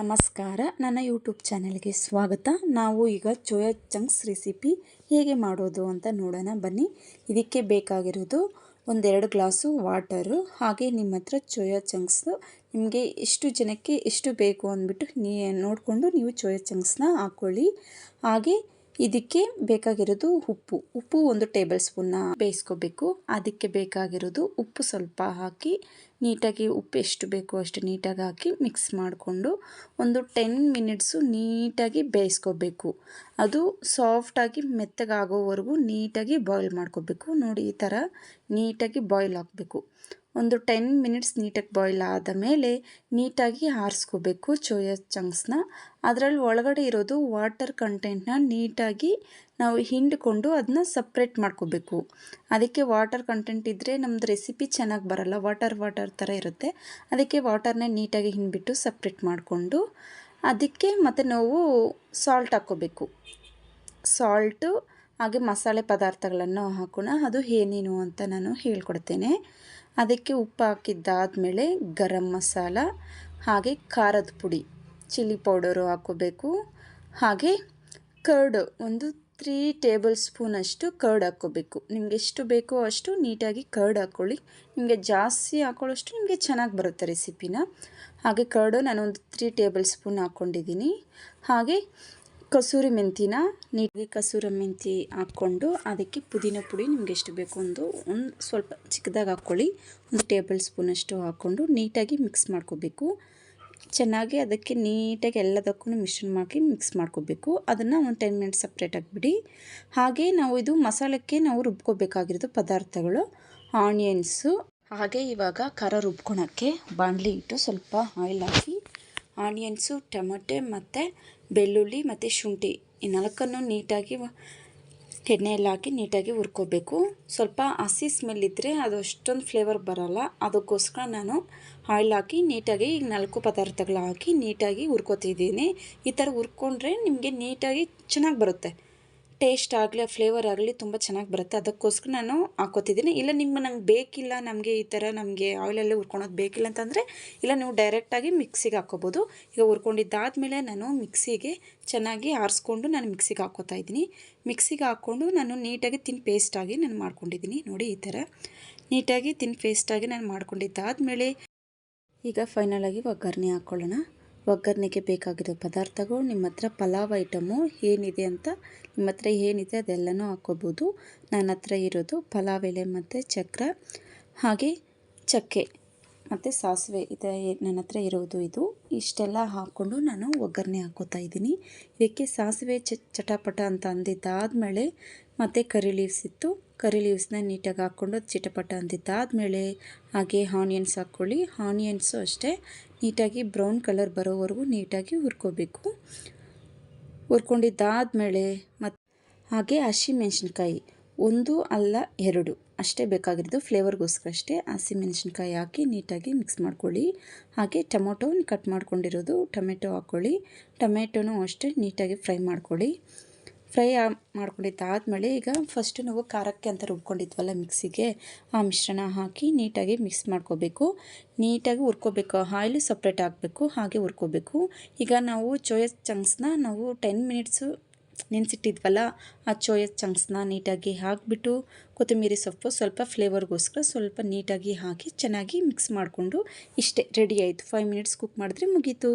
ನಮಸ್ಕಾರ, ನನ್ನ ಯೂಟ್ಯೂಬ್ ಚಾನೆಲ್ಗೆ ಸ್ವಾಗತ. ನಾವು ಈಗ ಸೋಯಾ ಚಂಕ್ಸ್ ರೆಸಿಪಿ ಹೇಗೆ ಮಾಡೋದು ಅಂತ ನೋಡೋಣ ಬನ್ನಿ. ಇದಕ್ಕೆ ಬೇಕಾಗಿರೋದು 1-2 ಗ್ಲಾಸು ವಾಟರು, ಹಾಗೆ ನಿಮ್ಮ ಹತ್ರ ಸೋಯಾ ಚಂಕ್ಸು ನಿಮಗೆ ಎಷ್ಟು ಜನಕ್ಕೆ ಎಷ್ಟು ಬೇಕು ಅಂದ್ಬಿಟ್ಟು ನೋಡಿಕೊಂಡು ನೀವು ಸೋಯಾ ಚಂಕ್ಸ್ನ ಹಾಕ್ಕೊಳ್ಳಿ. ಹಾಗೆ ಇದಕ್ಕೆ ಬೇಕಾಗಿರೋದು ಉಪ್ಪು 1 ಟೇಬಲ್ ಸ್ಪೂನ್ನ ಬೇಯಿಸ್ಕೋಬೇಕು. ಅದಕ್ಕೆ ಬೇಕಾಗಿರೋದು ಉಪ್ಪು ಸ್ವಲ್ಪ ಹಾಕಿ ನೀಟಾಗಿ ಉಪ್ಪು ಎಷ್ಟು ಬೇಕೋ ಅಷ್ಟು ನೀಟಾಗಿ ಹಾಕಿ ಮಿಕ್ಸ್ ಮಾಡಿಕೊಂಡು ಒಂದು 10 ಮಿನಿಟ್ಸು ನೀಟಾಗಿ ಬೇಯಿಸ್ಕೋಬೇಕು. ಅದು ಸಾಫ್ಟಾಗಿ ಮೆತ್ತಗಾಗೋವರೆಗೂ ನೀಟಾಗಿ ಬಾಯ್ಲ್ ಮಾಡ್ಕೋಬೇಕು. ನೋಡಿ, ಈ ಥರ ನೀಟಾಗಿ ಬಾಯ್ಲ್ ಆಗಬೇಕು. ಒಂದು 10 ಮಿನಿಟ್ಸ್ ನೀಟಾಗಿ ಬಾಯ್ಲ್ ಆದ ಮೇಲೆ ನೀಟಾಗಿ ಆರಿಸ್ಕೋಬೇಕು ಸೋಯಾ ಚಂಕ್ಸ್ನ. ಅದರಲ್ಲಿ ಒಳಗಡೆ ಇರೋದು ವಾಟರ್ ಕಂಟೆಂಟ್ನ ನೀಟಾಗಿ ನಾವು ಹಿಂಡ್ಕೊಂಡು ಅದನ್ನ ಸಪ್ರೇಟ್ ಮಾಡ್ಕೋಬೇಕು. ಅದಕ್ಕೆ ವಾಟರ್ ಕಂಟೆಂಟ್ ಇದ್ದರೆ ನಮ್ಮದು ರೆಸಿಪಿ ಚೆನ್ನಾಗಿ ಬರಲ್ಲ, ವಾಟರ್ ಥರ ಇರುತ್ತೆ. ಅದಕ್ಕೆ ವಾಟರ್ನ ನೀಟಾಗಿ ಹಿಂಡ್ಬಿಟ್ಟು ಸಪ್ರೇಟ್ ಮಾಡಿಕೊಂಡು ಅದಕ್ಕೆ ಮತ್ತು ನಾವು ಸಾಲ್ಟ್ ಹಾಕ್ಕೋಬೇಕು. ಸಾಲ್ಟು ಹಾಗೆ ಮಸಾಲೆ ಪದಾರ್ಥಗಳನ್ನು ಹಾಕೋಣ. ಅದು ಏನೇನು ಅಂತ ನಾನು ಹೇಳ್ಕೊಡ್ತೇನೆ. ಅದಕ್ಕೆ ಉಪ್ಪು ಹಾಕಿದ್ದಾದಮೇಲೆ ಗರಂ ಮಸಾಲ, ಹಾಗೆ ಖಾರದ ಪುಡಿ, ಚಿಲ್ಲಿ ಪೌಡರು ಹಾಕ್ಕೋಬೇಕು. ಹಾಗೆ ಕರ್ಡ್ 3 ಟೇಬಲ್ ಸ್ಪೂನಷ್ಟು ಕರ್ಡ್ ಹಾಕ್ಕೋಬೇಕು. ನಿಮಗೆ ಎಷ್ಟು ಬೇಕೋ ಅಷ್ಟು ನೀಟಾಗಿ ಕರ್ಡ್ ಹಾಕ್ಕೊಳ್ಳಿ. ನಿಮಗೆ ಜಾಸ್ತಿ ಹಾಕ್ಕೊಳ್ಳೋಷ್ಟು ನಿಮಗೆ ಚೆನ್ನಾಗಿ ಬರುತ್ತೆ ರೆಸಿಪಿನ. ಹಾಗೆ ಕರ್ಡು ನಾನೊಂದು 3 ಟೇಬಲ್ ಸ್ಪೂನ್ ಹಾಕ್ಕೊಂಡಿದ್ದೀನಿ. ಹಾಗೆ ಕಸೂರಿ ಮೆಂತಿನ ನೀಟಾಗಿ ಕಸೂರಿ ಮೆಂತಿ ಹಾಕ್ಕೊಂಡು ಅದಕ್ಕೆ ಪುದೀನ ಪುಡಿ ನಿಮ್ಗೆ ಎಷ್ಟು ಬೇಕು ಒಂದು ಸ್ವಲ್ಪ ಚಿಕ್ಕದಾಗಿ ಹಾಕ್ಕೊಳ್ಳಿ. 1 ಟೇಬಲ್ ಸ್ಪೂನಷ್ಟು ಹಾಕ್ಕೊಂಡು ನೀಟಾಗಿ ಮಿಕ್ಸ್ ಮಾಡ್ಕೋಬೇಕು. ಚೆನ್ನಾಗಿ ಅದಕ್ಕೆ ನೀಟಾಗಿ ಎಲ್ಲದಕ್ಕೂ ಮಿಶ್ರಣ ಮಾಡಿ ಮಿಕ್ಸ್ ಮಾಡ್ಕೋಬೇಕು. ಅದನ್ನು ಒಂದು 10 ಮಿನಿಟ್ಸ್ ಸಪ್ರೇಟಾಗಿ ಬಿಡಿ. ಹಾಗೆ ನಾವು ಇದು ಮಸಾಲಕ್ಕೆ ನಾವು ರುಬ್ಕೋಬೇಕಾಗಿರೋದು ಪದಾರ್ಥಗಳು ಆನಿಯನ್ಸು. ಹಾಗೆ ಇವಾಗ ಖಾರ ರುಬ್ಕೊಳಕ್ಕೆ ಬಾಣಲಿ ಇಟ್ಟು ಸ್ವಲ್ಪ ಆಯಿಲ್ ಹಾಕಿ ಆನಿಯನ್ಸು, ಟೊಮೆಟೊ ಮತ್ತು ಬೆಳ್ಳುಳ್ಳಿ ಮತ್ತು ಶುಂಠಿ ಈ 4 ನೀಟಾಗಿ ಎಣ್ಣೆಯಲ್ಲಿ ಹಾಕಿ ನೀಟಾಗಿ ಹುರ್ಕೋಬೇಕು. ಸ್ವಲ್ಪ ಹಸಿ ಸ್ಮೆಲ್ ಇದ್ದರೆ ಅದು ಅಷ್ಟೊಂದು ಫ್ಲೇವರ್ ಬರೋಲ್ಲ. ಅದಕ್ಕೋಸ್ಕರ ನಾನು ಆಯಿಲ್ ಹಾಕಿ ನೀಟಾಗಿ ಈಗ 4 ಪದಾರ್ಥಗಳು ಹಾಕಿ ನೀಟಾಗಿ ಹುರ್ಕೋತಿದ್ದೀನಿ. ಈ ಥರ ಹುರ್ಕೊಂಡ್ರೆ ನಿಮಗೆ ನೀಟಾಗಿ ಚೆನ್ನಾಗಿ ಬರುತ್ತೆ. ಟೇಸ್ಟ್ ಆಗಲಿ ಫ್ಲೇವರ್ ಆಗಲಿ ತುಂಬ ಚೆನ್ನಾಗಿ ಬರುತ್ತೆ. ಅದಕ್ಕೋಸ್ಕರ ನಾನು ಹಾಕ್ಕೋತಿದ್ದೀನಿ. ಇಲ್ಲ ನಂಗೆ ಬೇಕಿಲ್ಲ, ನಮಗೆ ಈ ಥರ ನಮಗೆ ಆಯಿಲಲ್ಲೇ ಹುರ್ಕೊಳೋದು ಬೇಕಿಲ್ಲ ಅಂತಂದರೆ ಇಲ್ಲ ನೀವು ಡೈರೆಕ್ಟಾಗಿ ಮಿಕ್ಸಿಗೆ ಹಾಕ್ಕೋಬೋದು. ಈಗ ಹುರ್ಕೊಂಡಿದ್ದಾದಮೇಲೆ ನಾನು ಮಿಕ್ಸಿಗೆ ಚೆನ್ನಾಗಿ ಆರಿಸ್ಕೊಂಡು ನಾನು ಮಿಕ್ಸಿಗೆ ಹಾಕ್ಕೋತಾ ಇದ್ದೀನಿ. ಮಿಕ್ಸಿಗೆ ಹಾಕ್ಕೊಂಡು ನಾನು ನೀಟಾಗಿ ಪೇಸ್ಟಾಗಿ ನಾನು ಮಾಡ್ಕೊಂಡಿದ್ದೀನಿ. ನೋಡಿ, ಈ ಥರ ನೀಟಾಗಿ ಪೇಸ್ಟಾಗಿ ನಾನು ಮಾಡ್ಕೊಂಡಿದ್ದಾದಮೇಲೆ ಈಗ ಫೈನಲಾಗಿ ಒಗ್ಗರಣೆ ಹಾಕ್ಕೊಳ್ಳೋಣ. ಒಗ್ಗರಣೆಗೆ ಬೇಕಾಗಿರೋ ಪದಾರ್ಥಗಳು ನಿಮ್ಮ ಹತ್ರ ಪಲಾವ್ ಐಟಮು ಏನಿದೆ ಅಂತ ನಿಮ್ಮ ಹತ್ರ ಏನಿದೆ ಅದೆಲ್ಲನೂ ಹಾಕ್ಕೋಬೋದು. ನನ್ನ ಹತ್ರ ಇರೋದು ಪಲಾವ್ ಎಲೆ ಮತ್ತು ಚಕ್ರ, ಹಾಗೆ ಚಕ್ಕೆ ಮತ್ತು ಸಾಸಿವೆ ಇದೆ ನನ್ನ ಹತ್ರ ಇರೋದು. ಇಷ್ಟೆಲ್ಲ ಹಾಕ್ಕೊಂಡು ನಾನು ಒಗ್ಗರಣೆ ಹಾಕ್ಕೋತಾ ಇದ್ದೀನಿ. ಇದಕ್ಕೆ ಸಾಸಿವೆ ಚಟಪಟ ಅಂತ ಅಂದಿದ್ದಾದಮೇಲೆ ಮತ್ತು ಕರಿ ಲೀವ್ಸ್ ಇತ್ತು, ಕರಿ ಲೀವ್ಸ್ನ ನೀಟಾಗಿ ಹಾಕ್ಕೊಂಡು ಚಿಟಪಟ ಅಂದಿದ್ದಾದಮೇಲೆ ಹಾಗೆ ಆನಿಯನ್ಸ್ ಹಾಕ್ಕೊಳ್ಳಿ. ಆನಿಯನ್ಸು ಅಷ್ಟೇ ನೀಟಾಗಿ ಬ್ರೌನ್ ಕಲರ್ ಬರೋವರೆಗೂ ನೀಟಾಗಿ ಹುರ್ಕೋಬೇಕು. ಹುರ್ಕೊಂಡಿದ್ದಾದಮೇಲೆ ಮತ್ತು ಹಾಗೆ ಹಸಿಮೆಣ್ಸಿನ್ಕಾಯಿ 1 ಅಲ್ಲ 2 ಅಷ್ಟೇ ಬೇಕಾಗಿರೋದು, ಫ್ಲೇವರ್ಗೋಸ್ಕರ ಅಷ್ಟೇ. ಹಸಿಮೆಣ್ಸಿನ್ಕಾಯಿ ಹಾಕಿ ನೀಟಾಗಿ ಮಿಕ್ಸ್ ಮಾಡ್ಕೊಳ್ಳಿ. ಹಾಗೆ ಟೊಮೊಟೊ ಕಟ್ ಮಾಡ್ಕೊಂಡಿರೋದು ಟೊಮೆಟೊ ಹಾಕ್ಕೊಳ್ಳಿ. ಟೊಮೆಟೊನೂ ಅಷ್ಟೇ ನೀಟಾಗಿ ಫ್ರೈ ಮಾಡ್ಕೊಳ್ಳಿ. ಫ್ರೈ ಮಾಡ್ಕೊಂಡಿದ್ದಾದಮೇಲೆ ಈಗ ಫಸ್ಟು ನಾವು ಖಾರಕ್ಕೆ ಅಂತ ರುಬ್ಕೊಂಡಿದ್ವಲ್ಲ ಮಿಕ್ಸಿಗೆ, ಆ ಮಿಶ್ರಣ ಹಾಕಿ ನೀಟಾಗಿ ಮಿಕ್ಸ್ ಮಾಡ್ಕೋಬೇಕು. ನೀಟಾಗಿ ಹುರ್ಕೋಬೇಕು. ಆಯಿಲು ಸಪ್ರೇಟ್ ಹಾಕಬೇಕು, ಹಾಗೆ ಹುರ್ಕೋಬೇಕು. ಈಗ ನಾವು ಸೋಯಾ ಚಂಕ್ಸ್ನ ನಾವು 10 ಮಿನಿಟ್ಸು ನೆನೆಸಿಟ್ಟಿದ್ವಲ್ಲ, ಆ ಸೋಯಾ ಚಂಕ್ಸ್ನ ನೀಟಾಗಿ ಹಾಕಿಬಿಟ್ಟು ಕೊತ್ತಂಬರಿ ಸೊಪ್ಪು ಸ್ವಲ್ಪ ಫ್ಲೇವರ್ಗೋಸ್ಕರ ಸ್ವಲ್ಪ ನೀಟಾಗಿ ಹಾಕಿ ಚೆನ್ನಾಗಿ ಮಿಕ್ಸ್ ಮಾಡಿಕೊಂಡು ಇಷ್ಟೇ ರೆಡಿ ಆಯಿತು. 5 ಮಿನಿಟ್ಸ್ ಕುಕ್ ಮಾಡಿದ್ರೆ ಮುಗೀತು.